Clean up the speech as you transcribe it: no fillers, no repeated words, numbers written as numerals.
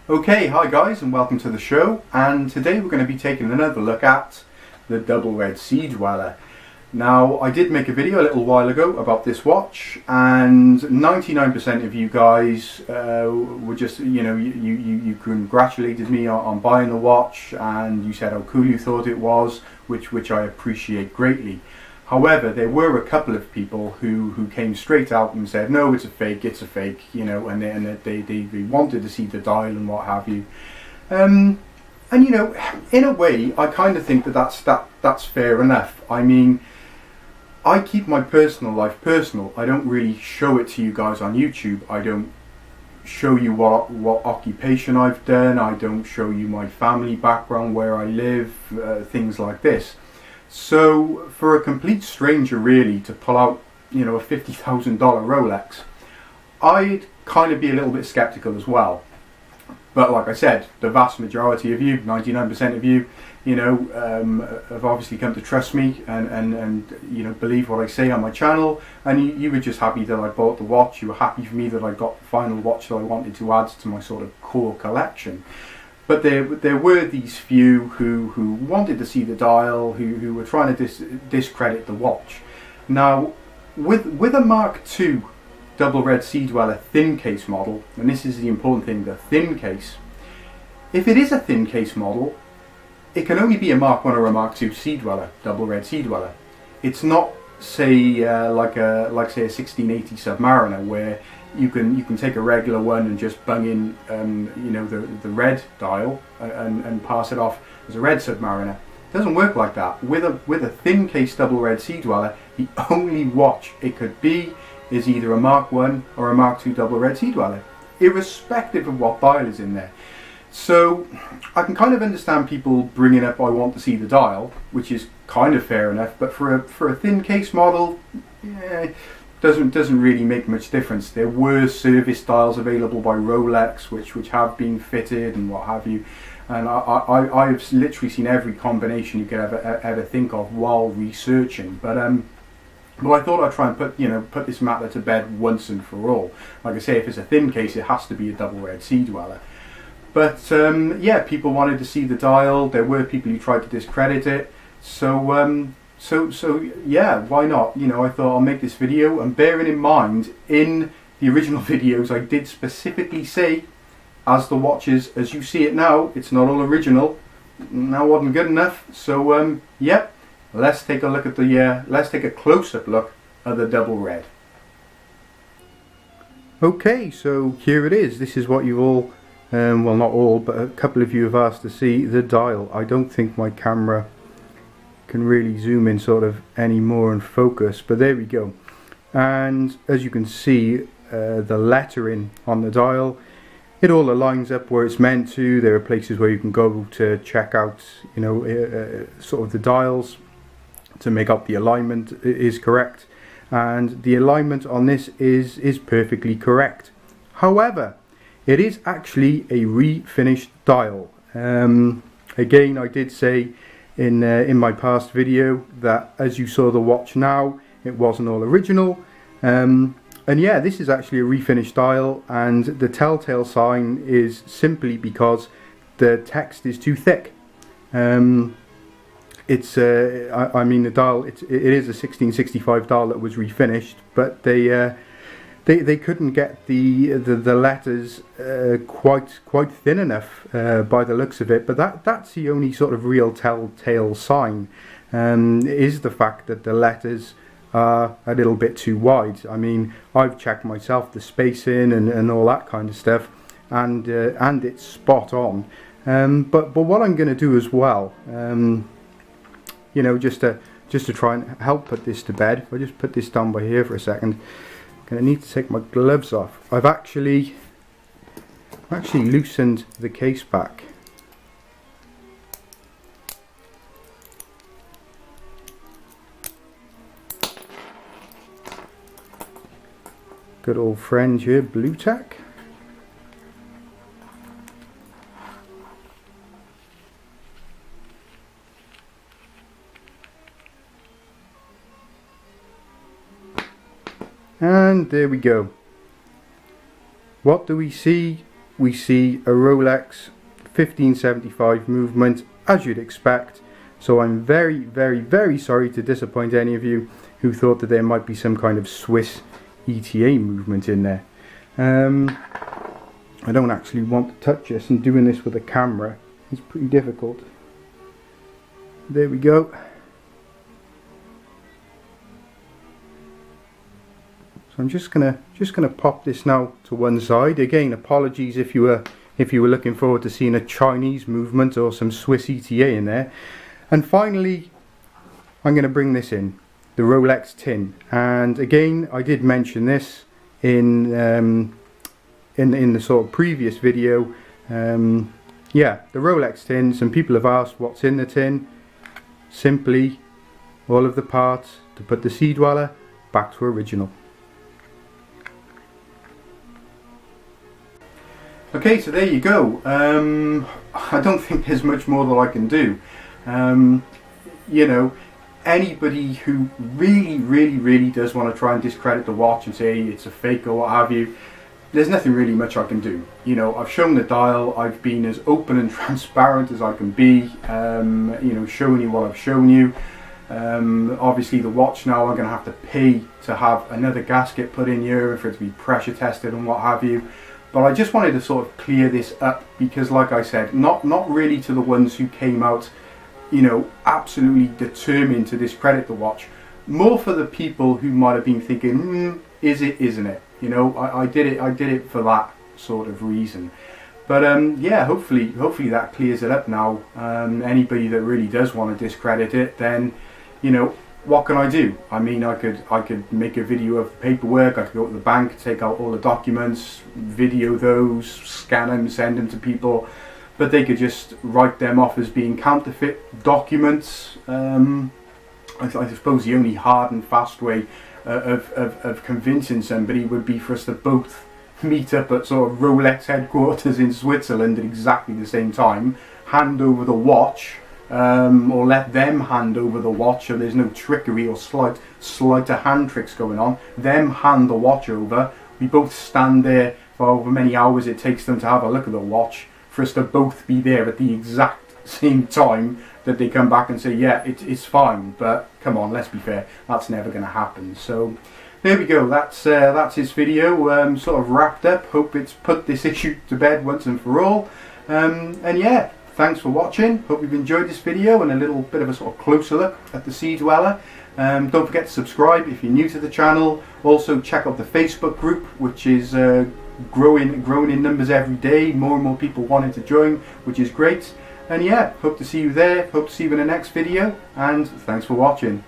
Okay, hi guys and welcome to the show, and today we're going to be taking another look at the Double Red Sea Dweller. Now, I did make a video a little while ago about this watch, and 99% of you guys were just, you congratulated me on buying the watch, and you said how cool you thought it was, which I appreciate greatly. However, there were a couple of people who came straight out and said, no, it's a fake, and they wanted to see the dial and what have you. And in a way, I kind of think that's fair enough. I mean, I keep my personal life personal. I don't really show it to you guys on YouTube. I don't show you what occupation I've done. I don't show you my family background, where I live, things like this. So for a complete stranger really to pull out, a $50,000 Rolex, I'd kind of be a little bit skeptical as well. But like I said, the vast majority of you, 99% of you, have obviously come to trust me and believe what I say on my channel, and you were just happy that I bought the watch. You were happy for me that I got the final watch that I wanted to add to my sort of core collection. But there were these few who wanted to see the dial, who were trying to discredit the watch. Now, with a Mark II Double Red Sea Dweller thin case model, and this is the important thing, the thin case. If it is a thin case model, it can only be a Mark I or a Mark II Sea Dweller, Double Red Sea Dweller. It's not, say, like a 1680 Submariner, where you can take a regular one and just bung in the red dial and pass it off as a red Submariner. It doesn't work like that. With a thin case Double Red Sea Dweller, the only watch it could be is either a Mark I or a Mark II Double Red Sea Dweller, irrespective of what dial is in there. So I can kind of understand people bringing up, I want to see the dial, which is kind of fair enough, but for a thin case model, doesn't really make much difference. There were service dials available by Rolex which have been fitted and what have you, and I've literally seen every combination you could ever think of while researching. But I thought I'd try and put this matter to bed once and for all. Like I say, if it's a thin case, it has to be a Double Red Sea Dweller. But yeah, people wanted to see the dial. There were people who tried to discredit it. So yeah, why not? I thought I'll make this video, and bearing in mind, in the original videos I did specifically say, as the watches as you see it now, it's not all original. That wasn't good enough. So yep, let's take a look at let's take a close-up look at the Double Red. Okay, so here it is. This is what you all, well, not all, but a couple of you have asked to see the dial. I don't think my camera can really zoom in sort of any more and focus, but there we go. And as you can see, the lettering on the dial, it all aligns up where it's meant to. There are places where you can go to check out sort of the dials to make up the alignment is correct, and the alignment on this is perfectly correct. However, it is actually a refinished dial. Again, I did say in my past video that as you saw the watch now, it wasn't all original, and yeah, this is actually a refinished dial, and the telltale sign is simply because the text is too thick. It's I mean, the dial, it is a 1665 dial that was refinished, but they couldn't get the letters quite thin enough by the looks of it. But that's the only sort of real telltale sign, is the fact that the letters are a little bit too wide. I mean, I've checked myself the spacing and all that kind of stuff, and it's spot on. But what I'm going to do as well, just to try and help put this to bed, if I just put this down by here for a second. I'm going to need to take my gloves off. I've actually loosened the case back. Good old friend here, Blue Tack. And there we go. What do we see we see a Rolex 1575 movement, as you'd expect. So I'm very, very, very sorry to disappoint any of you who thought that there might be some kind of Swiss ETA movement in there. I don't actually want to touch this, and doing this with a camera is pretty difficult. There we go. So I'm just gonna pop this now to one side. Again, apologies if you were looking forward to seeing a Chinese movement or some Swiss ETA in there. And finally, I'm going to bring this in, the Rolex tin. And again, I did mention this in the sort of previous video. Yeah, the Rolex tin. Some people have asked what's in the tin. Simply, all of the parts to put the Sea Dweller back to original. Okay, so there you go. I don't think there's much more that I can do. You know, anybody who really does want to try and discredit the watch and say it's a fake or what have you, there's nothing really much I can do. You know, I've shown the dial, I've been as open and transparent as I can be, you know, showing you what I've shown you. Obviously the watch now I'm going to have to pay to have another gasket put in here and for it to be pressure tested and what have you. But I just wanted to sort of clear this up because, like I said, not really to the ones who came out, you know, absolutely determined to discredit the watch. More for the people who might have been thinking, is it, isn't it? You know, I did it for that sort of reason. But yeah, hopefully that clears it up now. Anybody that really does want to discredit it, then, you know, what can I do? I mean, I could make a video of the paperwork, I could go to the bank, take out all the documents, video those, scan them, send them to people, but they could just write them off as being counterfeit documents. I suppose the only hard and fast way of convincing somebody would be for us to both meet up at sort of Rolex headquarters in Switzerland at exactly the same time, hand over the watch, or let them hand over the watch so there's no trickery or sleight of hand tricks going on. Them hand the watch over, we both stand there for however many hours it takes them to have a look at the watch, for us to both be there at the exact same time that they come back and say, yeah, it's fine. But come on, let's be fair, that's never going to happen. So there we go, that's his video, sort of wrapped up. Hope it's put this issue to bed once and for all. And yeah, thanks for watching. Hope you've enjoyed this video and a little bit of a sort of closer look at the Sea Dweller. Don't forget to subscribe if you're new to the channel. Also check out the Facebook group, which is growing in numbers every day. More and more people wanting to join, which is great. And yeah, hope to see you there. Hope to see you in the next video. And thanks for watching.